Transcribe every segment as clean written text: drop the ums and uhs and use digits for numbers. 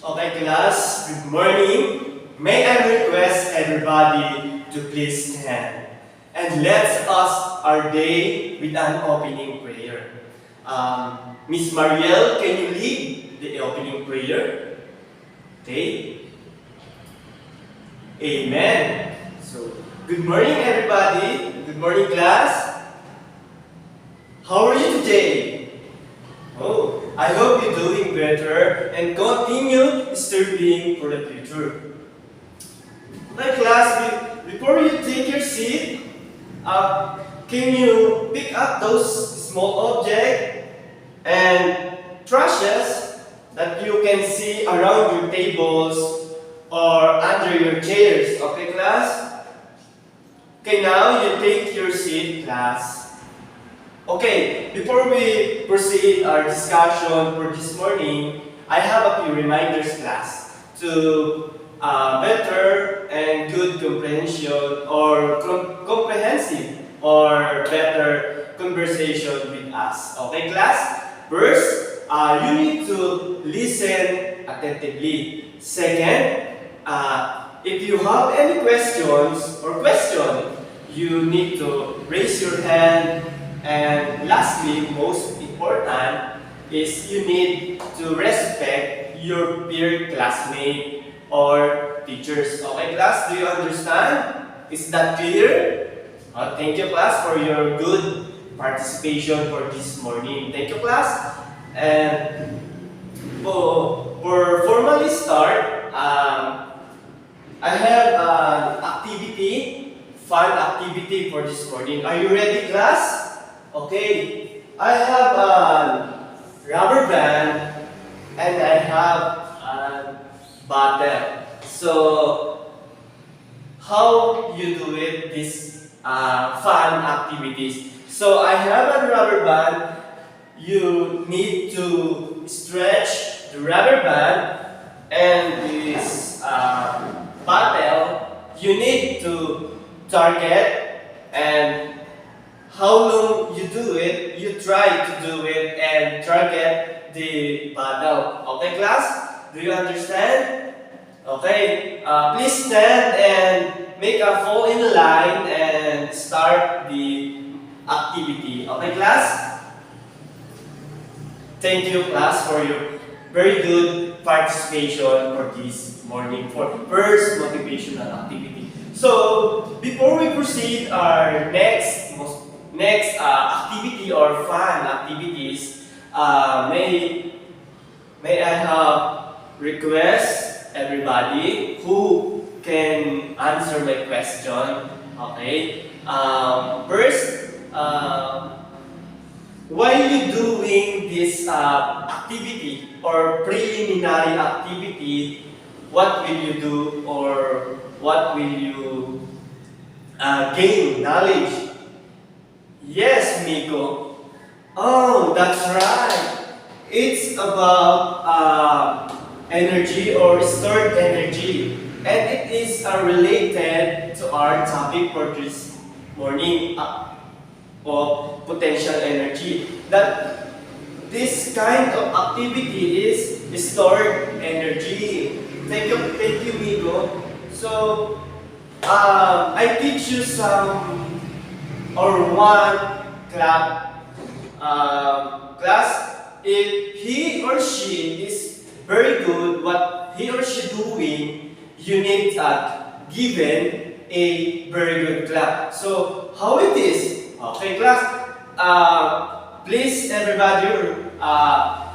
Okay, class, good morning. May I request everybody to please stand and let's start our day with an opening prayer. Miss Marielle, can you lead the opening prayer? Okay. Amen. So, good morning, everybody. Good morning, class. How are you today? Oh, I hope you're doing better and continue studying for the future. My class, before you take your seat, can you pick up those small objects and trashes that you can see around your tables or under your chairs? Okay, class? Okay, now you take your seat, class. Okay, before we proceed our discussion for this morning, I have a few reminders, class, to better and good comprehension or comprehensive or better conversation with us. Okay, class? First, you need to listen attentively. Second, if you have any questions or question, you need to raise your hand. And lastly, most important, is you need to respect your peer classmate or teachers. Okay, class? Do you understand? Is that clear? Thank you, class, for your good participation for this morning. Thank you, class. And for formally start, I have an activity, fun activity for this morning. Are you ready, class? Okay, I have a rubber band and I have a bottle. So, how you do it, these fun activities? So, I have a rubber band. You need to stretch the rubber band and this bottle. You need to target and how long you do it, you try to do it and target the bottle. Okay, class? Do you understand? Okay, please stand and make a fall in line and start the activity. Okay, class? Thank you, class, for your very good participation for this morning, for first motivational activity. So, before we proceed our next activity or fun activities, may I have request everybody who can answer my question. Okay. First, while you doing this activity or preliminary activity, what will you do or what will you gain knowledge? Yes, Miko. Oh, that's right. It's about energy or stored energy. And it is related to our topic for this morning of potential energy. That this kind of activity is stored energy. Thank you, Miko. So, I teach you some or one class. If he or she is very good what he or she doing, you need given a very good clap. So how it is? Okay, class. Please everybody,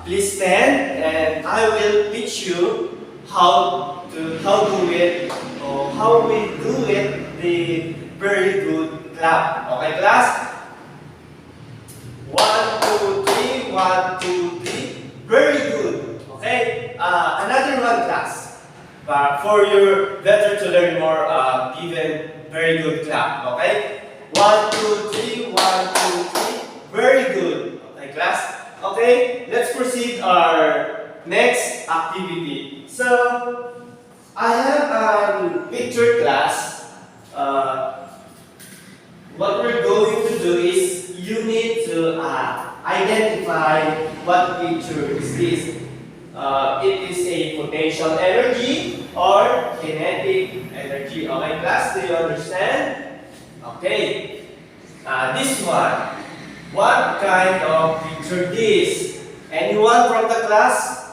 please stand and I will teach you how do it or how we do it the very good clap. Okay, class? 1, 2, 3, 1, 2, 3. Very good. Okay? Another one, class. For your better to learn more, given very good clap. Okay? 1, 2, 3, 1, 2, 3. Very good. Okay, class? Okay, let's proceed our next activity. So, I have a picture class. What we're going to do is you need to identify what picture is this. it is a potential energy or kinetic energy. Okay, class, do you understand? Okay. This one. What kind of picture this? Anyone from the class?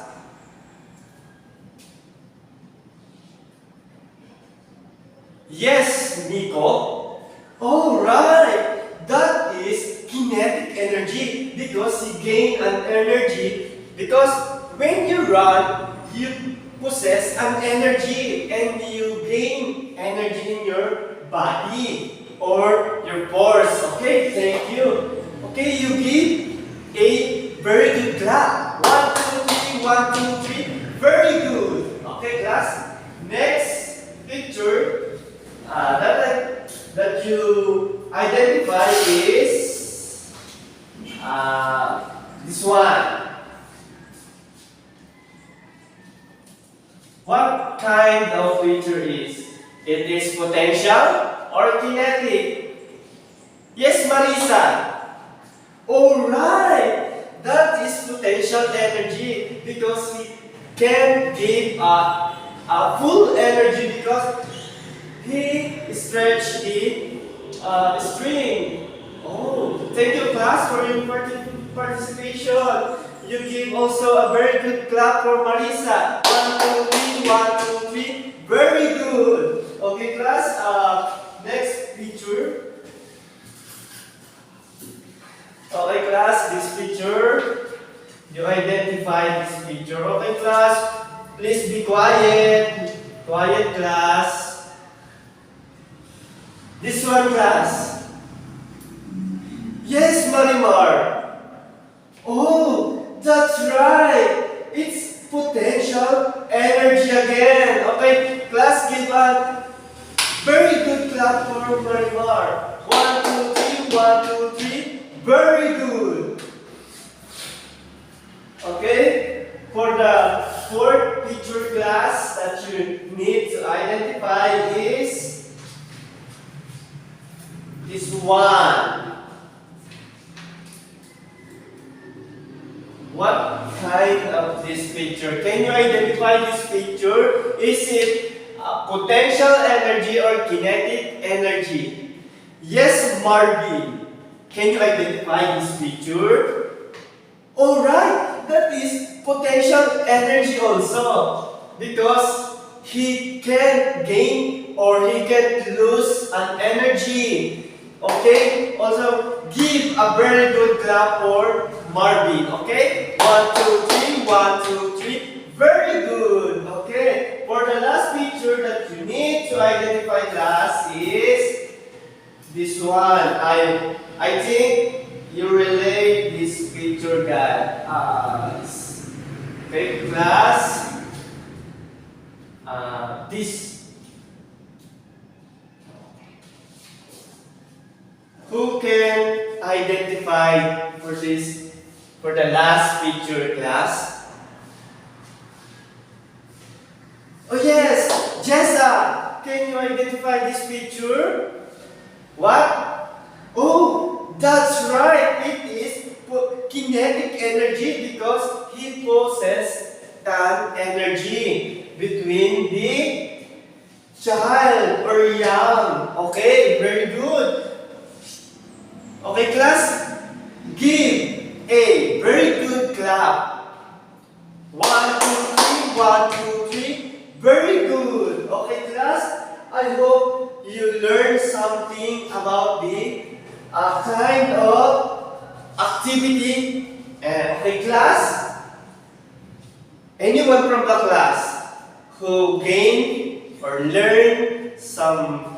Yes, Nico. All right. That is kinetic energy because you gain an energy because when you run, you possess an energy and you gain energy in your body or your force. Okay, thank you. Okay, you give a very good clap. 1, 2, 3, 1, 2, 3. Very good. Okay, class. Next picture that you identify is this one. What kind of picture is? It is potential or kinetic? Yes, Marisa. Alright, that is potential energy because he can give a full energy because he stretched the string. Oh, thank you class for your participation. You give also a very good clap for Marisa. 1, 2, 3, 1, 2, 3. Very good. Okay class, next picture. Okay class, this picture, you identify this picture. Okay class, please be quiet. Quiet class. This one class. Yes, Marimar. Oh, that's right. It's potential energy again. Okay, class, give a very good clap for Marimar. 1, 2, 3, 1, 2, 3. Very good. Okay, for the fourth picture class that you need to identify is this one. What kind of this picture? Can you identify this picture? Is it potential energy or kinetic energy? Yes, Marvin. Can you identify this picture? Alright, that is potential energy also because he can gain or he can lose an energy. Okay? Also, give a very good clap for Marvin. Okay? 1, 2, 3, 1, 2, 3. Very good. Okay? For the last picture that you need to identify class is this one. I think you relate this picture, guys. Okay, class. This. Who can identify for this, for the last picture, class? Oh yes, Jessa. Can you identify this picture? What? Oh, that's right. It is kinetic energy because he possesses an energy between the child or young. Okay, very good. Okay, class, give a very good clap. 1, 2, 3, 1, 2, 3. Very good. Okay, class, I hope you learned something about the kind of activity. Okay, class, anyone from the class who gained or learned some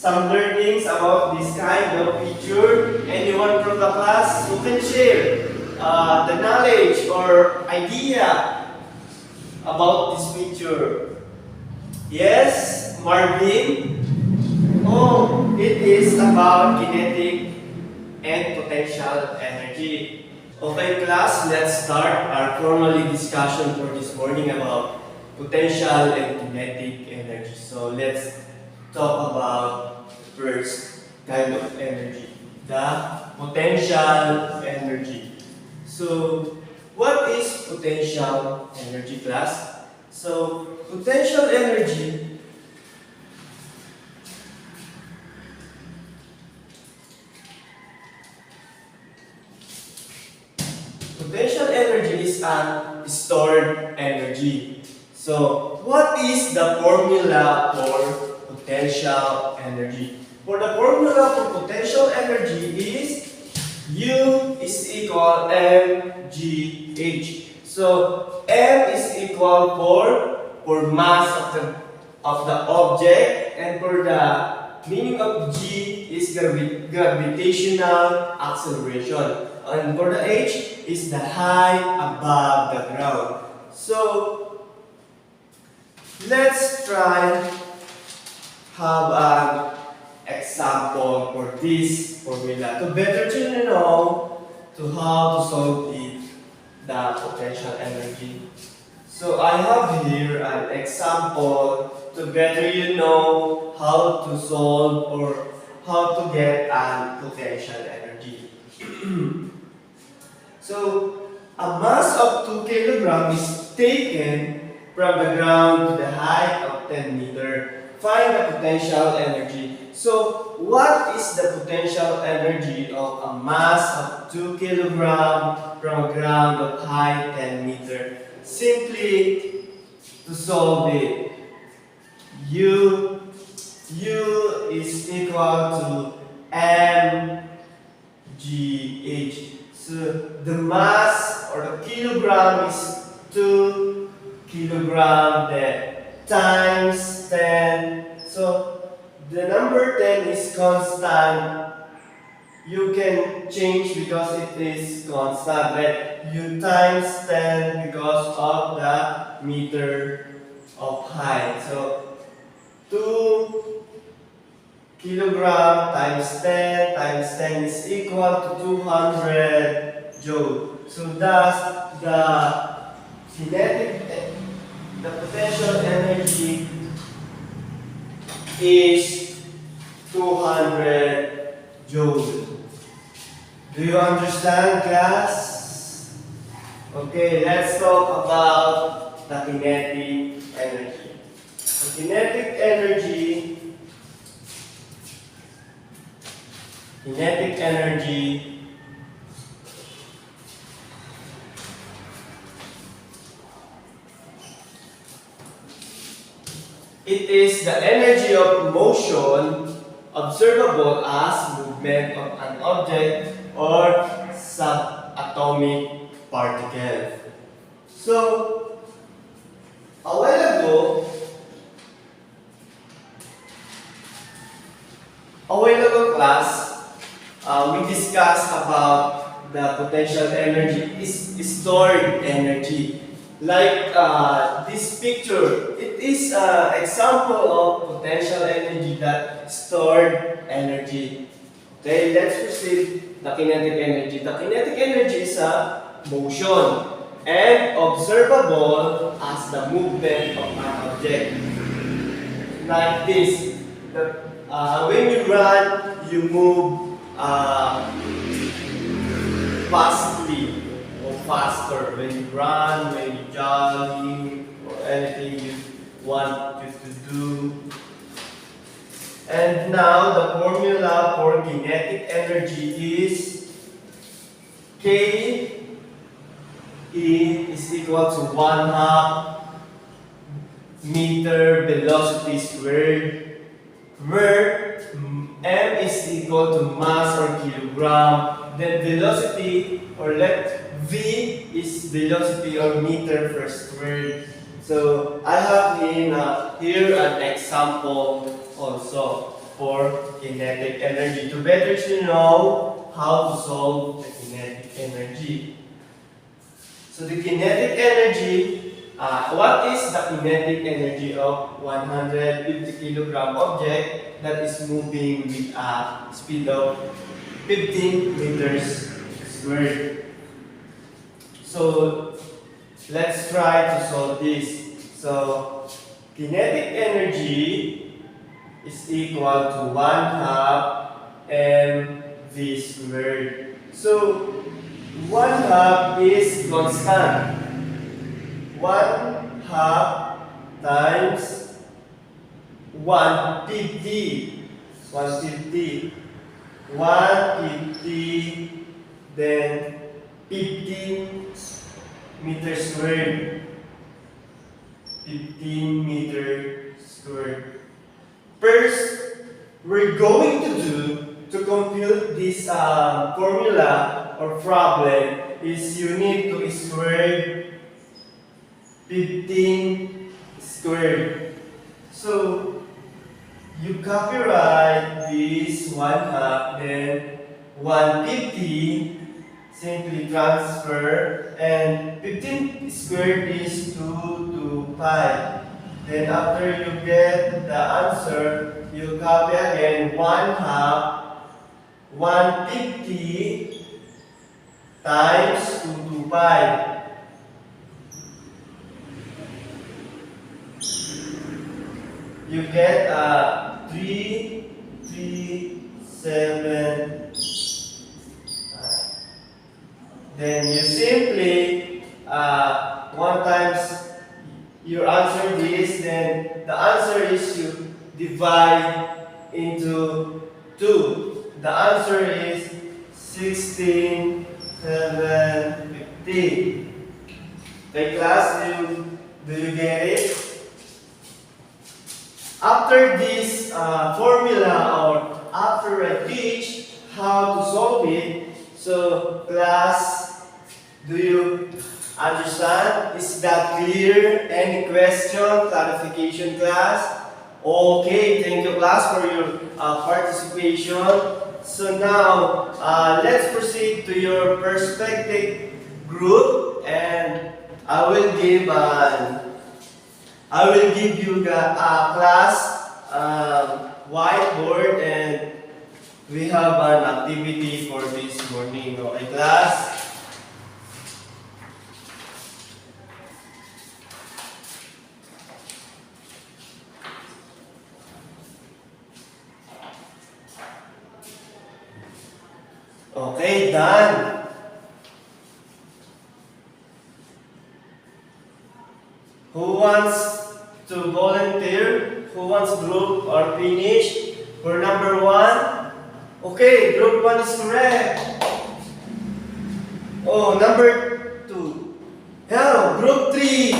learnings about this kind of picture? Anyone from the class who can share the knowledge or idea about this picture? Yes, Marvin? Oh, it is about kinetic and potential energy. Okay class, let's start our formal discussion for this morning about potential and kinetic energy. So let's talk about the first kind of energy, the potential energy. So what is potential energy, class? So, potential energy is an stored energy. So, what is the formula for potential energy? For the formula for potential energy is U is equal mgh. So M is equal for mass of the object, and for the meaning of G is gravitational acceleration, and for the H is the height above the ground. So let's try have an example for this formula to better to know to how to solve the potential energy. So I have here an example to better you know how to solve or how to get a potential energy. So a mass of 2 kilograms is taken from the ground to the height of 10 meters. Find the potential energy. So, what is the potential energy of a mass of 2 kilograms from a ground of height 10 meters? Simply to solve it, U is equal to mgh. So, the mass or the kilogram is 2 kilograms then times 10. So the number 10 is constant. You can change because it is constant, but you times 10 because of the meter of height. So 2 kilogram times 10 is equal to 200 joule. So thus the potential energy is 200 joule. Do you understand, class? Okay, let's talk about the kinetic energy. The kinetic energy it is the energy of motion observable as movement of an object or subatomic particle. So, a while ago class, we discussed about the potential energy is stored energy. Like this picture, it is an example of potential energy that stored energy. Okay, let's proceed the kinetic energy. The kinetic energy is a motion and observable as the movement of an object. Like this. When you run, you move fastly or faster. When you run, when you jogging, or anything you want to do. And now the formula for kinetic energy is K E is equal to 1/2 meter velocity squared, where M is equal to mass or kilogram. Then velocity or V is velocity or meter per square. So I have here an example also for kinetic energy to better know how to solve the kinetic energy. So the kinetic energy, what is the kinetic energy of 150 kilogram object that is moving with a speed of 15 meters squared? So let's try to solve this. So kinetic energy is equal to 1/2 mv squared. So 1/2 is constant. 1/2 times 150. 150. 150, then 15 meters squared. 15 meters squared. First, we're going to compute this formula or problem is you need to square 15 squared. So, you copyright this 1/2, then 150, simply transfer, and 15 squared is 225. Then after you get the answer, you copy again 1/2, 150 times 225. You get 337. Then you simply one times you answer this, then the answer is you divide into 2. The answer is 16,750. Okay, class, do you get it? After this formula, or after I teach how to solve it, so class, do you understand? Is that clear? Any question, clarification, class? Okay, thank you class for your participation. So now, let's proceed to your perspective group, and I will give you the class whiteboard, and we have an activity for this morning. Okay, class? Okay, done. Who wants to volunteer? Who wants group or finish? For number 1? Okay, group 1 is correct. Oh, number 2. Hello, group 3.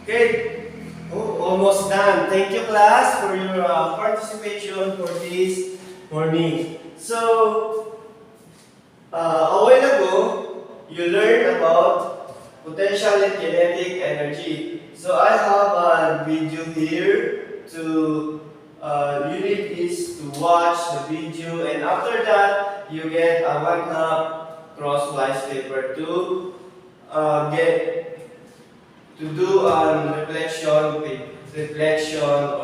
Okay. Oh, almost done. Thank you class for your participation for this morning. So, a while ago, you learned about potential and kinetic energy. So I have a video here to, you need is to watch the video, and after that, you get a 1/2 crosswise paper to do a reflection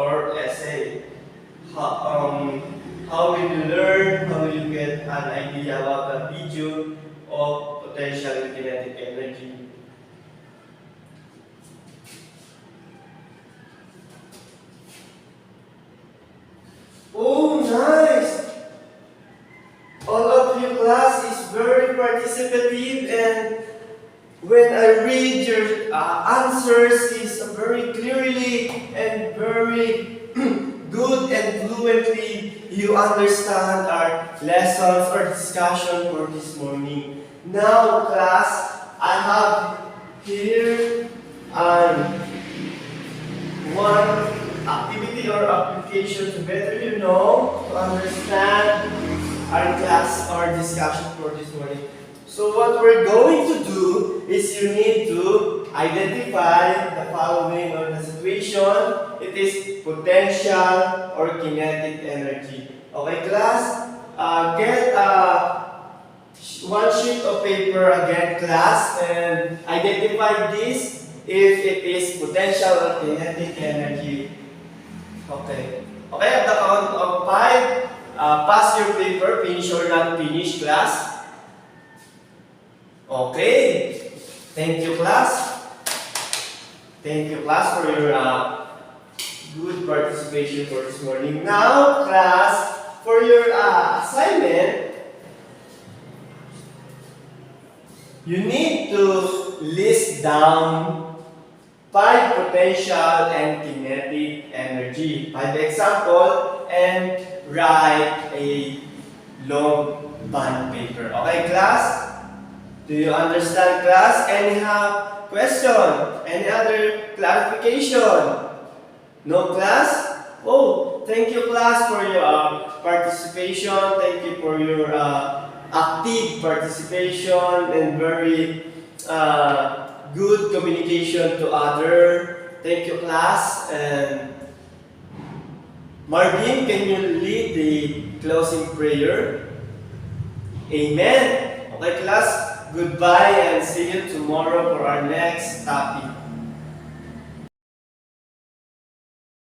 or essay. How will you learn? How will you get an idea about the video of potential and kinetic energy? Oh, nice! All of you class is very participative, and when I read your answers is very clearly and very good and fluently you understand our lessons or discussion for this morning. Now class, I have here one activity or application to better you know, to understand our class or discussion for this morning. So what we're going to do is you need to identify the following or the situation. It is potential or kinetic energy. Okay class? Get one sheet of paper again class, and identify this if it is potential or kinetic energy. Okay. Okay, at the count of 5, pass your paper, finish or not finish class. Okay. Thank you class. Thank you class for your good participation for this morning. Now class, for your assignment, you need to list down 5 potential and kinetic energy. 5 example and write a long bond paper. Okay, class? Do you understand, class? Any question? Any other clarification? No, class? Oh, thank you, class, for your participation. Thank you for your active participation and very good communication to other. Thank you, class. And Marvin, can you lead the closing prayer? Amen. Okay, class. Goodbye and see you tomorrow for our next topic.